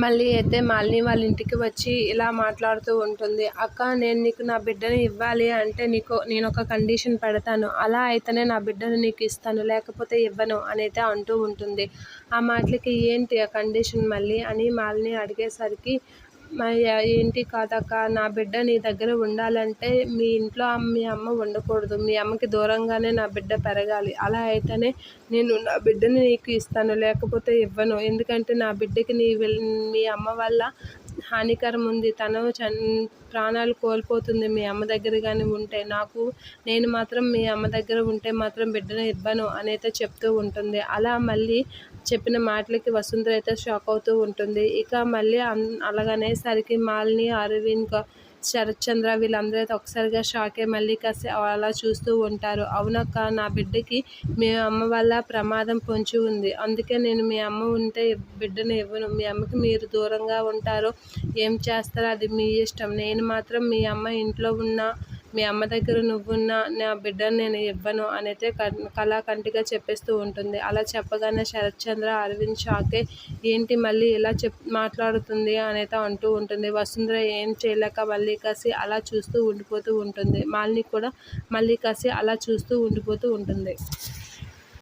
మళ్ళీ అయితే మాలిని వాళ్ళ ఇంటికి వచ్చి ఇలా మాట్లాడుతూ ఉంటుంది. అక్క, నేను నీకు నా బిడ్డని ఇవ్వాలి అంటే నేను ఒక కండిషన్ పెడతాను. అలా అయితేనే నా బిడ్డను నీకు ఇస్తాను, లేకపోతే ఇవ్వను అనైతే అంటూ ఉంటుంది. ఆ మాటలకి ఏంటి ఆ కండిషన్ మళ్ళీ అని మాలిని అడిగేసరికి, మరి ఏంటి కాదక్క, నా బిడ్డ నీ దగ్గర ఉండాలంటే మీ ఇంట్లో మీ అమ్మ ఉండకూడదు. మీ అమ్మకి దూరంగానే నా బిడ్డ పెరగాలి. అలా అయితేనే నేను నా బిడ్డని నీకు ఇస్తాను, లేకపోతే ఇవ్వను. ఎందుకంటే నా బిడ్డకి మీ అమ్మ వల్ల హానికరం ఉంది. తను ప్రాణాలు కోల్పోతుంది మీ అమ్మ దగ్గర కానీ ఉంటే. నేను మాత్రం మీ అమ్మ దగ్గర ఉంటే మాత్రం బిడ్డను ఇవ్వను అనైతే చెప్తూ ఉంటుంది. అలా మళ్ళీ చెప్పిన మాటలకి వసుంధర అయితే షాక్ అవుతూ ఉంటుంది. ఇక మళ్ళీ అలాగనేసరికి మాలిని, అరవింద్, శరత్ చంద్ర వీళ్ళందరూ అయితే ఒకసారిగా షాకే. మళ్ళీ కాసి అలా చూస్తూ ఉంటారు. అవునక్క, నా బిడ్డకి మీ అమ్మ వల్ల ప్రమాదం పొంచి ఉంది. అందుకే నేను మీ అమ్మ ఉంటే బిడ్డను ఇవ్వను. మీ అమ్మకి మీరు దూరంగా ఉంటారో ఏం చేస్తారో అది మీ ఇష్టం. నేను మాత్రం మీ అమ్మ ఇంట్లో ఉన్నా, మీ అమ్మ దగ్గర నువ్వున్నా నా బిడ్డను నేను ఇవ్వను అనైతే కళాకంటిగా చెప్పేస్తూ ఉంటుంది. అలా చెప్పగానే శరత్ చంద్ర, అరవింద్ షాకే. ఏంటి మళ్ళీ ఇలా మాట్లాడుతుంది అనైతే అంటూ ఉంటుంది. వసుంధర ఏం చేయలేక మళ్ళీ కాసి అలా చూస్తూ ఉండిపోతూ ఉంటుంది. మాలిని కూడా మళ్ళీ కాసి అలా చూస్తూ ఉండిపోతూ ఉంటుంది.